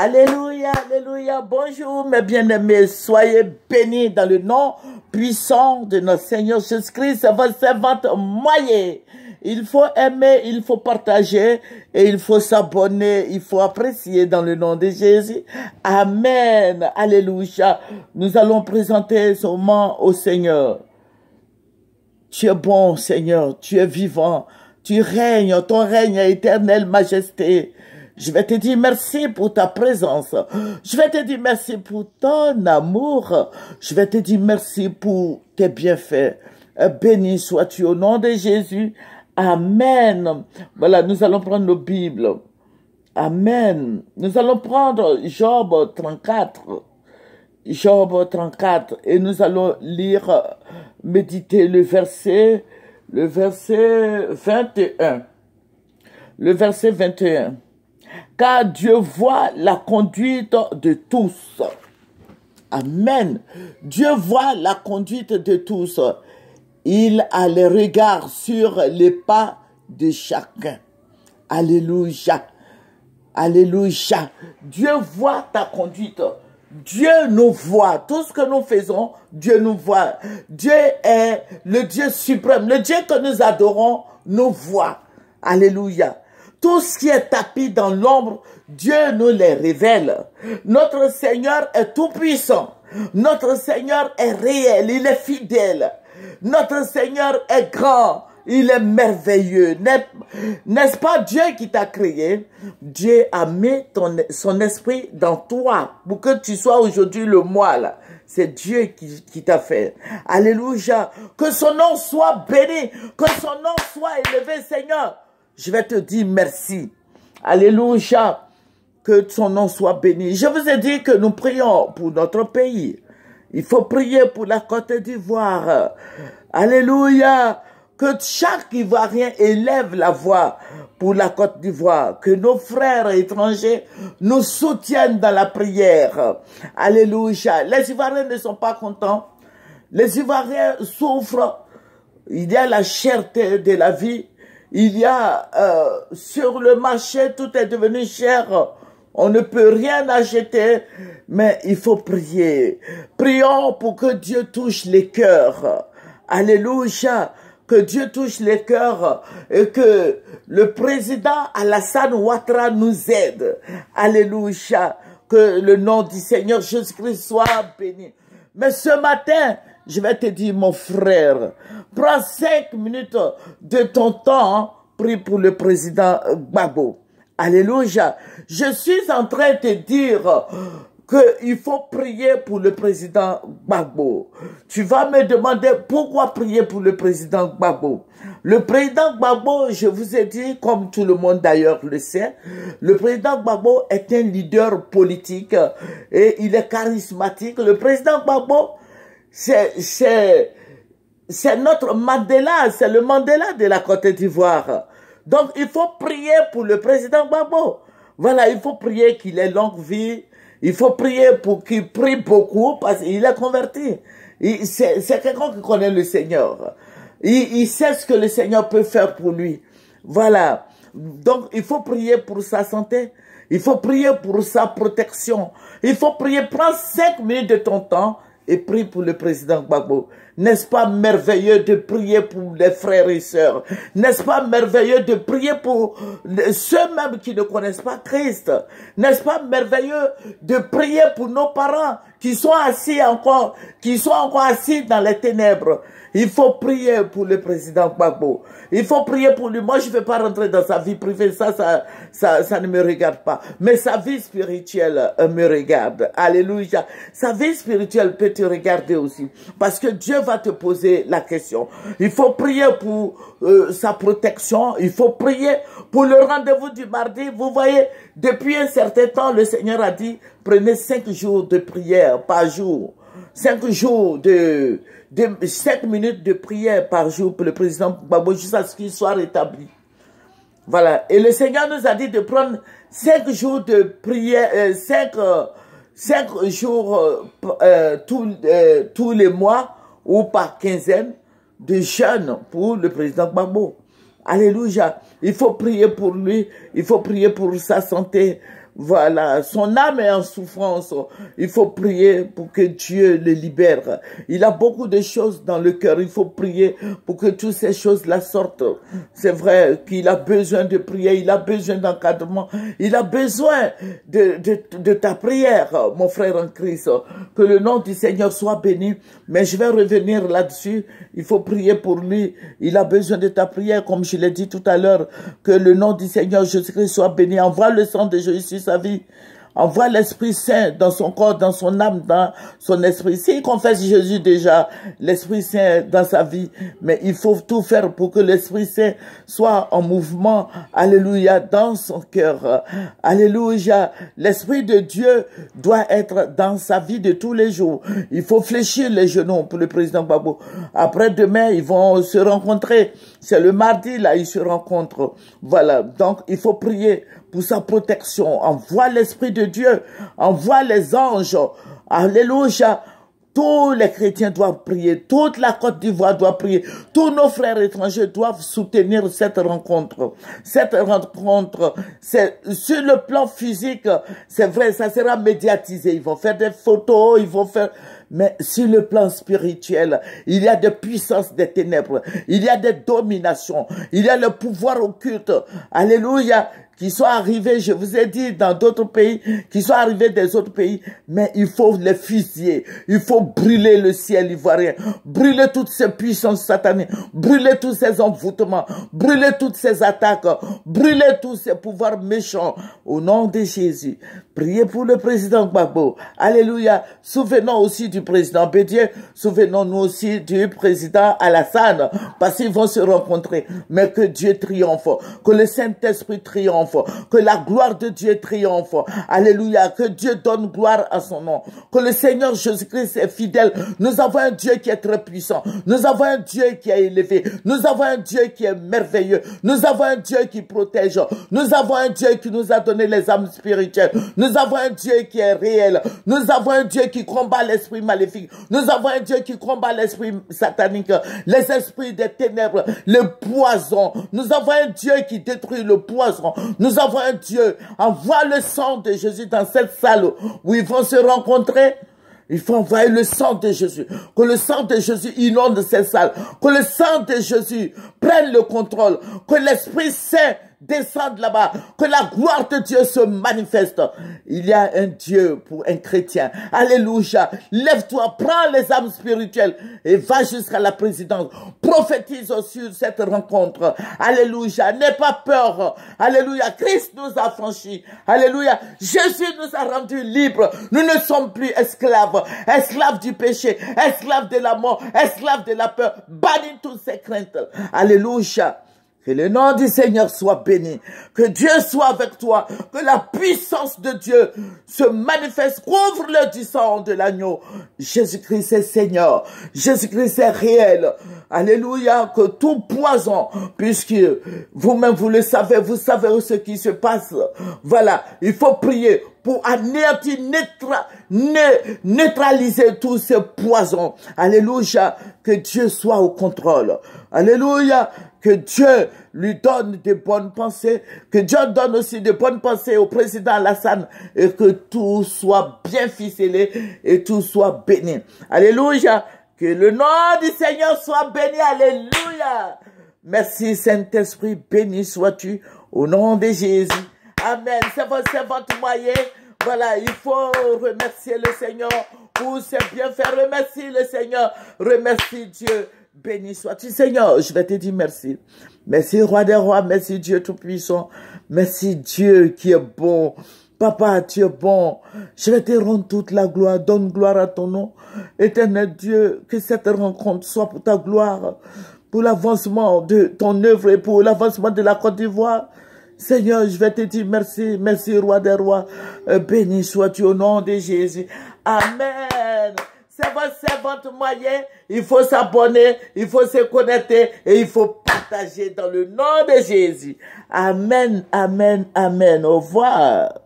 Alléluia, alléluia. Bonjour mes bien-aimés, soyez bénis dans le nom puissant de notre Seigneur Jésus-Christ, votre servante moyenne. Il faut aimer, il faut partager et il faut s'abonner, il faut apprécier dans le nom de Jésus. Amen, alléluia. Nous allons présenter ce moment au Seigneur. Tu es bon, Seigneur, tu es vivant, tu règnes, ton règne est éternelle majesté. Je vais te dire merci pour ta présence. Je vais te dire merci pour ton amour. Je vais te dire merci pour tes bienfaits. Béni sois-tu au nom de Jésus. Amen. Voilà, nous allons prendre nos Bibles. Amen. Nous allons prendre Job 34. Job 34. Et nous allons lire, méditer le verset 21. Le verset 21. Car Dieu voit la conduite de tous. Amen. Dieu voit la conduite de tous. Il a le regard sur les pas de chacun. Alléluia. Alléluia. Dieu voit ta conduite. Dieu nous voit. Tout ce que nous faisons, Dieu nous voit. Dieu est le Dieu suprême. Le Dieu que nous adorons nous voit. Alléluia. Tout ce qui est tapis dans l'ombre, Dieu nous les révèle. Notre Seigneur est tout puissant. Notre Seigneur est réel, il est fidèle. Notre Seigneur est grand, il est merveilleux. N'est-ce pas Dieu qui t'a créé? Dieu a mis son esprit dans toi pour que tu sois aujourd'hui le moi là. C'est Dieu qui t'a fait. Alléluia. Que son nom soit béni, que son nom soit élevé, Seigneur. Je vais te dire merci. Alléluia. Que son nom soit béni. Je vous ai dit que nous prions pour notre pays. Il faut prier pour la Côte d'Ivoire. Alléluia. Que chaque Ivoirien élève la voix pour la Côte d'Ivoire. Que nos frères étrangers nous soutiennent dans la prière. Alléluia. Les Ivoiriens ne sont pas contents. Les Ivoiriens souffrent. Il y a la cherté de la vie. Il y a sur le marché, tout est devenu cher. On ne peut rien acheter, mais il faut prier. Prions pour que Dieu touche les cœurs. Alléluia. Que Dieu touche les cœurs et que le président Alassane Ouattara nous aide. Alléluia. Que le nom du Seigneur Jésus-Christ soit béni. Mais ce matin, je vais te dire, mon frère, prends 5 minutes de ton temps, prie pour le président Gbagbo. Alléluia. Je suis en train de te dire qu'il faut prier pour le président Gbagbo. Tu vas me demander pourquoi prier pour le président Gbagbo. Le président Gbagbo, je vous ai dit, comme tout le monde d'ailleurs le sait, le président Gbagbo est un leader politique et il est charismatique. Le président Gbagbo, c'est notre Mandela, c'est le Mandela de la Côte d'Ivoire. Donc, il faut prier pour le président Gbagbo. Voilà, il faut prier qu'il ait longue vie. Il faut prier pour qu'il prie beaucoup parce qu'il est converti. C'est quelqu'un qui connaît le Seigneur. Il sait ce que le Seigneur peut faire pour lui. Voilà. Donc, il faut prier pour sa santé. Il faut prier pour sa protection. Il faut prier. Prends 5 minutes de ton temps et prie pour le président Gbagbo. N'est-ce pas merveilleux de prier pour les frères et sœurs? N'est-ce pas merveilleux de prier pour ceux-mêmes qui ne connaissent pas Christ? N'est-ce pas merveilleux de prier pour nos parents qui sont encore assis dans les ténèbres? Il faut prier pour le président Gbagbo. Il faut prier pour lui. Moi, je ne vais pas rentrer dans sa vie privée. Ça ne me regarde pas. Mais sa vie spirituelle me regarde. Alléluia. Sa vie spirituelle peut te regarder aussi. Parce que Dieu va te poser la question. Il faut prier pour sa protection. Il faut prier pour le rendez-vous du mardi. Vous voyez, depuis un certain temps, le Seigneur a dit, prenez 5 jours de prière par jour. 5 jours 5 minutes de prière par jour pour le président Gbagbo jusqu'à ce qu'il soit rétabli. Voilà. Et le Seigneur nous a dit de prendre 5 jours de prière, 5 jours tous les mois ou par quinzaine de jeûne pour le président Gbagbo. Alléluia. Il faut prier pour lui. Il faut prier pour sa santé. Voilà, son âme est en souffrance. Il faut prier pour que Dieu le libère. Il a beaucoup de choses dans le cœur. Il faut prier pour que toutes ces choses-là sortent. C'est vrai qu'il a besoin de prier. Il a besoin d'encadrement. Il a besoin de ta prière, mon frère en Christ. Que le nom du Seigneur soit béni. Mais je vais revenir là-dessus. Il faut prier pour lui. Il a besoin de ta prière, comme je l'ai dit tout à l'heure. Que le nom du Seigneur Jésus-Christ soit béni. Envoie le sang de Jésus sur sa vie. Envoie l'Esprit Saint dans son corps, dans son âme, dans son esprit. S'il confesse Jésus déjà, l'Esprit Saint dans sa vie, mais il faut tout faire pour que l'Esprit Saint soit en mouvement, alléluia, dans son cœur. Alléluia. L'Esprit de Dieu doit être dans sa vie de tous les jours. Il faut fléchir les genoux pour le président Gbagbo. Après demain, ils vont se rencontrer. C'est le mardi, là, ils se rencontrent. Voilà. Donc, il faut prier pour sa protection. Envoie l'Esprit de Dieu. Envoie les anges. Alléluia. Tous les chrétiens doivent prier. Toute la Côte d'Ivoire doit prier. Tous nos frères étrangers doivent soutenir cette rencontre. Cette rencontre, c'est sur le plan physique, c'est vrai, ça sera médiatisé. Ils vont faire des photos, ils vont faire... Mais sur le plan spirituel, il y a des puissances des ténèbres. Il y a des dominations. Il y a le pouvoir occulte. Alléluia. Qui sont arrivés, je vous ai dit, dans d'autres pays, qui sont arrivés des autres pays, mais il faut les fusiller, il faut brûler le ciel ivoirien, brûler toutes ces puissances sataniques, brûler tous ces envoûtements, brûler toutes ces attaques, brûler tous ces pouvoirs méchants, au nom de Jésus. Priez pour le président Gbagbo. Alléluia. Souvenons aussi du président Bédié, souvenons-nous aussi du président Alassane, parce qu'ils vont se rencontrer, mais que Dieu triomphe, que le Saint-Esprit triomphe, que la gloire de Dieu triomphe. Alléluia. Que Dieu donne gloire à son nom. Que le Seigneur Jésus-Christ est fidèle. Nous avons un Dieu qui est très puissant. Nous avons un Dieu qui est élevé. Nous avons un Dieu qui est merveilleux. Nous avons un Dieu qui protège. Nous avons un Dieu qui nous a donné les âmes spirituelles. Nous avons un Dieu qui est réel. Nous avons un Dieu qui combat l'esprit maléfique. Nous avons un Dieu qui combat l'esprit satanique, les esprits des ténèbres, le poison. Nous avons un Dieu qui détruit le poison. Nous avons un Dieu. Envoie le sang de Jésus dans cette salle où ils vont se rencontrer. Il faut envoyer le sang de Jésus. Que le sang de Jésus inonde cette salle. Que le sang de Jésus prenne le contrôle. Que l'Esprit Saint descende là-bas. Que la gloire de Dieu se manifeste. Il y a un Dieu pour un chrétien. Alléluia. Lève-toi, prends les âmes spirituelles et va jusqu'à la présidence. Prophétise sur cette rencontre. Alléluia. N'aie pas peur. Alléluia. Christ nous a franchis. Alléluia. Jésus nous a rendus libres. Nous ne sommes plus esclaves. Esclaves du péché. Esclaves de la mort. Esclaves de la peur. Bannis toutes ces craintes. Alléluia. Que le nom du Seigneur soit béni. Que Dieu soit avec toi. Que la puissance de Dieu se manifeste. Couvre-le du sang de l'agneau. Jésus-Christ est Seigneur. Jésus-Christ est réel. Alléluia. Que tout poison, puisque vous-même vous le savez, vous savez ce qui se passe. Voilà. Il faut prier pour anéantir, neutraliser tous ces poisons. Alléluia. Que Dieu soit au contrôle. Alléluia. Que Dieu lui donne de bonnes pensées. Que Dieu donne aussi de bonnes pensées au président Alassane. Et que tout soit bien ficelé et tout soit béni. Alléluia. Que le nom du Seigneur soit béni. Alléluia. Merci Saint-Esprit. Béni sois-tu au nom de Jésus. Amen. C'est votre moyen. Voilà, il faut remercier le Seigneur pour ses bienfaits. Remercie le Seigneur. Remercie Dieu. Béni sois-tu, Seigneur. Je vais te dire merci. Merci, Roi des Rois. Merci, Dieu Tout-Puissant. Merci, Dieu qui est bon. Papa, tu es bon. Je vais te rendre toute la gloire. Donne gloire à ton nom. Éternel Dieu, que cette rencontre soit pour ta gloire, pour l'avancement de ton œuvre et pour l'avancement de la Côte d'Ivoire. Seigneur, je vais te dire merci. Merci, Roi des Rois. Béni sois-tu au nom de Jésus. Amen. C'est votre moyen. Il faut s'abonner, il faut se connecter et il faut partager dans le nom de Jésus. Amen, amen, amen. Au revoir.